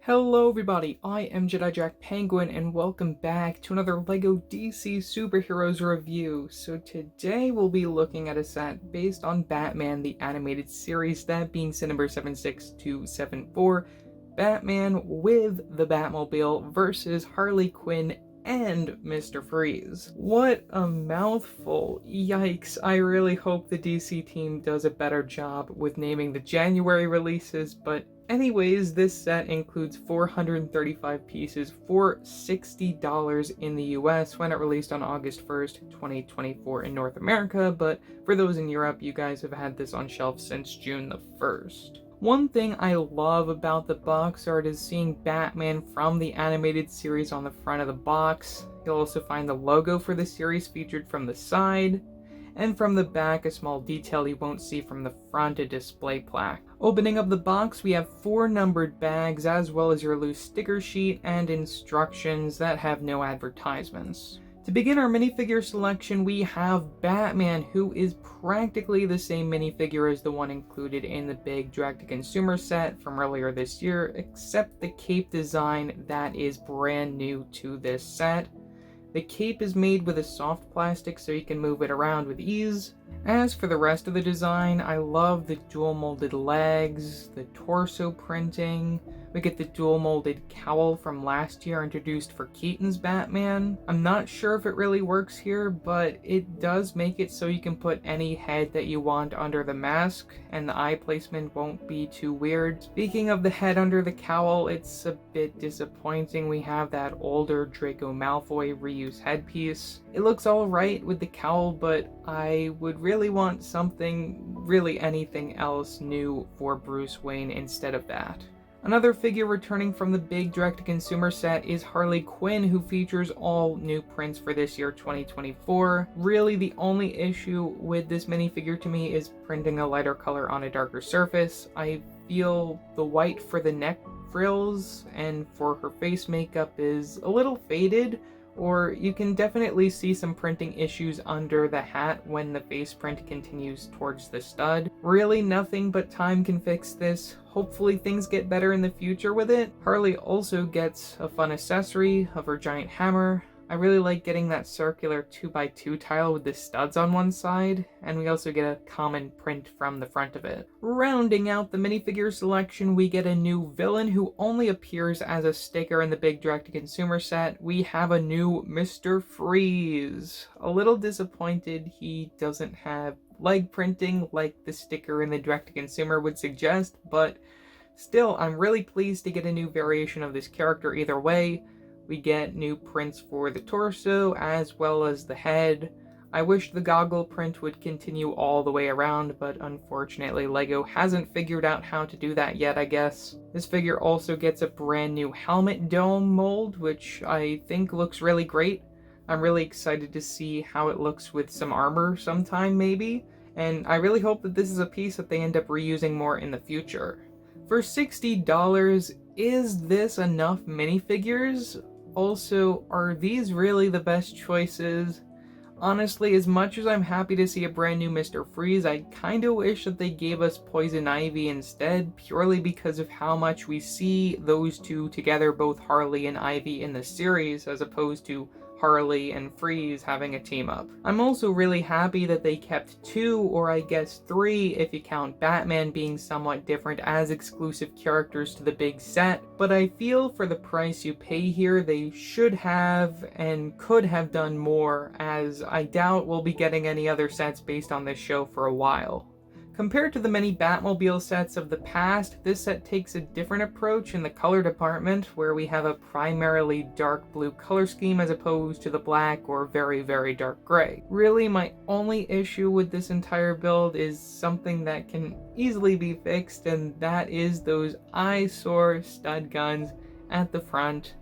Hello everybody, I am Jedi Jack Penguin and welcome back to another LEGO DC Superheroes review. So today we'll be looking at a set based on Batman the Animated Series, that being set number 76274, Batman with the Batmobile versus Harley Quinn and Mr. Freeze. What a mouthful. Yikes, I really hope the DC team does a better job with naming the January releases, but anyways, this set includes 435 pieces for $60 in the US when it released on August 1st, 2024 in North America, but for those in Europe, you guys have had this on shelf since June the 1st. One thing I love about the box art is seeing Batman from the animated series on the front of the box. You'll also find the logo for the series featured from the side, and from the back a small detail you won't see from the front, a display plaque. Opening up the box, we have 4 numbered bags as well as your loose sticker sheet and instructions that have no advertisements. To begin our minifigure selection, we have Batman, who is practically the same minifigure as the one included in the big direct-to-consumer set from earlier this year, except the cape design that is brand new to this set. The cape is made with a soft plastic so you can move it around with ease. As for the rest of the design, I love the dual molded legs, the torso printing. We get the dual molded cowl from last year introduced for Keaton's Batman. I'm not sure if it really works here, but it does make it so you can put any head that you want under the mask, and the eye placement won't be too weird. Speaking of the head under the cowl, it's a bit disappointing. We have that older Draco Malfoy reuse headpiece. It looks alright with the cowl, but I would really want anything else new for Bruce Wayne instead of that. Another figure returning from the big direct-to-consumer set is Harley Quinn, who features all new prints for this year 2024. Really, the only issue with this minifigure to me is printing a lighter color on a darker surface. I feel the white for the neck frills and for her face makeup is a little faded, or you can definitely see some printing issues under the hat when the face print continues towards the stud. Really, nothing but time can fix this. Hopefully things get better in the future with it. Harley also gets a fun accessory of her giant hammer. I really like getting that circular 2x2 tile with the studs on one side, and we also get a common print from the front of it. Rounding out the minifigure selection, we get a new villain who only appears as a sticker in the big direct-to-consumer set. We have a new Mr. Freeze. A little disappointed he doesn't have leg printing like the sticker in the direct-to-consumer would suggest, but still, I'm really pleased to get a new variation of this character either way. We get new prints for the torso as well as the head. I wish the goggle print would continue all the way around, but unfortunately LEGO hasn't figured out how to do that yet, I guess. This figure also gets a brand new helmet dome mold, which I think looks really great. I'm really excited to see how it looks with some armor sometime maybe, and I really hope that this is a piece that they end up reusing more in the future. For $60, is this enough minifigures? Also, are these really the best choices? Honestly, as much as I'm happy to see a brand new Mr. Freeze, I kinda wish that they gave us Poison Ivy instead, purely because of how much we see those two together, both Harley and Ivy in the series, as opposed to Harley and Freeze having a team up. I'm also really happy that they kept 2, or I guess 3 if you count Batman being somewhat different as exclusive characters to the big set, but I feel for the price you pay here they should have and could have done more, as I doubt we'll be getting any other sets based on this show for a while. Compared to the many Batmobile sets of the past, this set takes a different approach in the color department, where we have a primarily dark blue color scheme as opposed to the black or very, very dark gray. Really, my only issue with this entire build is something that can easily be fixed, and that is those eyesore stud guns at the front.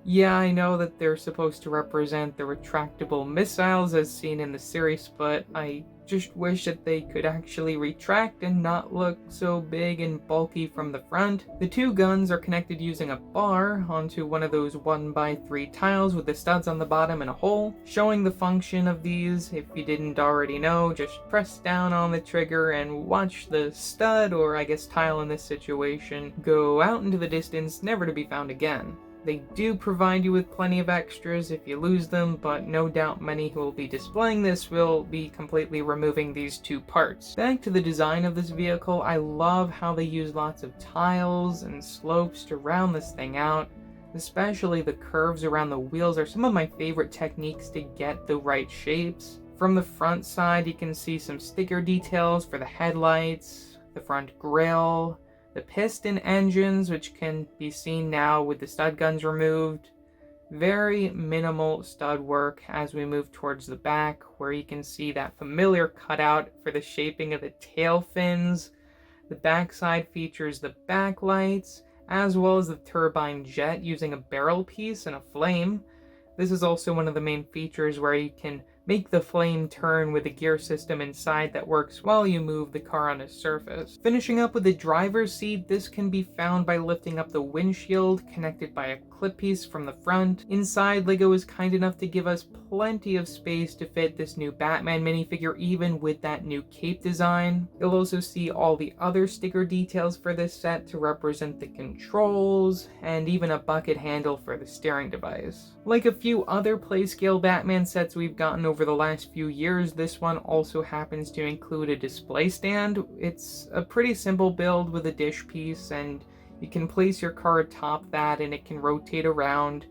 Yeah, I know that they're supposed to represent the retractable missiles as seen in the series, but I just wish that they could actually retract and not look so big and bulky from the front. The two guns are connected using a bar onto one of those 1x3 tiles with the studs on the bottom and a hole. Showing the function of these, if you didn't already know, just press down on the trigger and watch the stud, or I guess tile in this situation, go out into the distance, never to be found again. They do provide you with plenty of extras if you lose them, but no doubt many who will be displaying this will be completely removing these two parts. Back to the design of this vehicle, I love how they use lots of tiles and slopes to round this thing out. Especially the curves around the wheels are some of my favorite techniques to get the right shapes. From the front side, you can see some sticker details for the headlights, the front grille, the piston engines, which can be seen now with the stud guns removed. Very minimal stud work as we move towards the back, where you can see that familiar cutout for the shaping of the tail fins. The backside features the backlights, as well as the turbine jet using a barrel piece and a flame. This is also one of the main features where you can make the flame turn with a gear system inside that works while you move the car on a surface. Finishing up with the driver's seat, this can be found by lifting up the windshield connected by a clip piece from the front. Inside, LEGO is kind enough to give us plenty of space to fit this new Batman minifigure, even with that new cape design. You'll also see all the other sticker details for this set to represent the controls, and even a bucket handle for the steering device. Like a few other Playscale Batman sets we've gotten over the last few years, this one also happens to include a display stand. It's a pretty simple build with a dish piece, and you can place your car atop that and it can rotate around.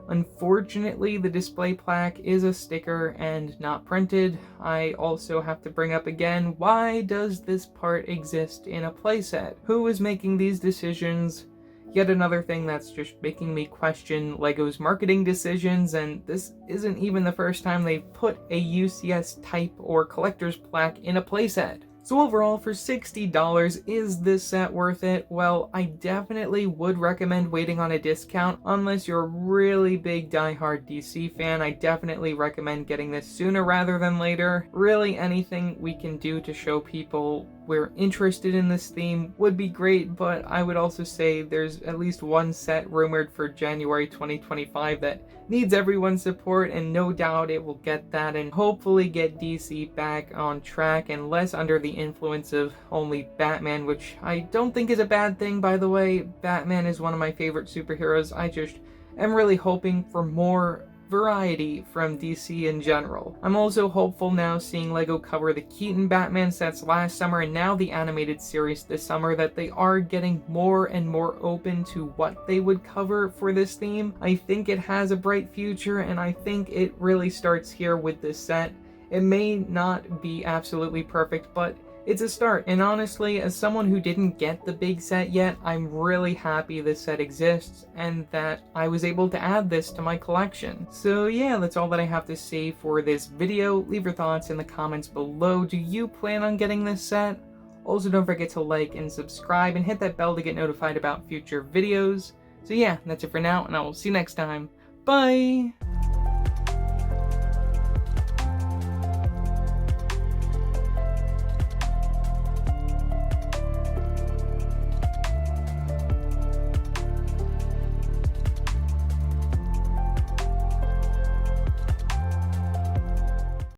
Unfortunately, the display plaque is a sticker and not printed. I also have to bring up again, why does this part exist in a playset? Who is making these decisions? Yet another thing that's just making me question LEGO's marketing decisions, and this isn't even the first time they've put a UCS type or collector's plaque in a playset. So overall, for $60, is this set worth it? Well, I definitely would recommend waiting on a discount. Unless you're a really big die-hard DC fan, I definitely recommend getting this sooner rather than later. Really, anything we can do to show people we're interested in this theme would be great, but I would also say there's at least one set rumored for January 2025 that needs everyone's support, and no doubt it will get that and hopefully get DC back on track and less under the influence of only Batman, which I don't think is a bad thing, by the way. Batman is one of my favorite superheroes. I just am really hoping for more variety from DC in general. I'm also hopeful now, seeing LEGO cover the Keaton Batman sets last summer and now the animated series this summer, that they are getting more and more open to what they would cover for this theme. I think it has a bright future, and I think it really starts here with this set. It may not be absolutely perfect, but it's a start, and honestly, as someone who didn't get the big set yet, I'm really happy this set exists and that I was able to add this to my collection. So yeah, that's all that I have to say for this video. Leave your thoughts in the comments below. Do you plan on getting this set? Also, don't forget to like and subscribe and hit that bell to get notified about future videos. So yeah, that's it for now, and I will see you next time. Bye!